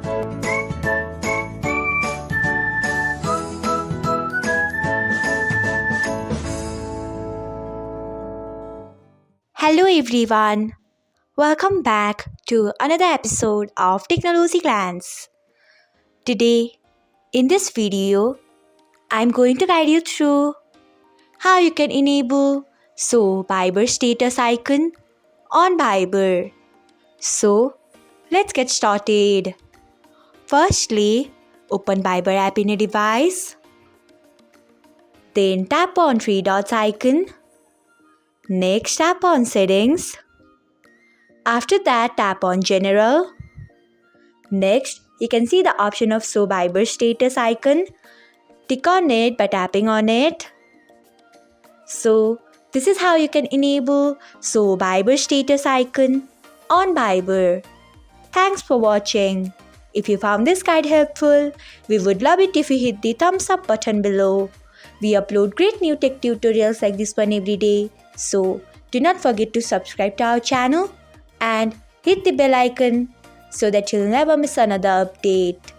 Hello everyone, welcome back to another episode of Technology Glance. Today, in this video, I'm going to guide you through how you can enable Show Viber status icon on Viber. So, let's get started. Firstly, open Viber app in a device. Then tap on three dots icon. Next, tap on settings. After that, tap on general. Next, you can see the option of Show Viber status icon. Tick on it by tapping on it. So, this is how you can enable Show Viber status icon on Viber. Thanks for watching. If you found this guide helpful, we would love it if you hit the thumbs up button below. We upload great new tech tutorials like this one every day. So, do not forget to subscribe to our channel and hit the bell icon so that you'll never miss another update.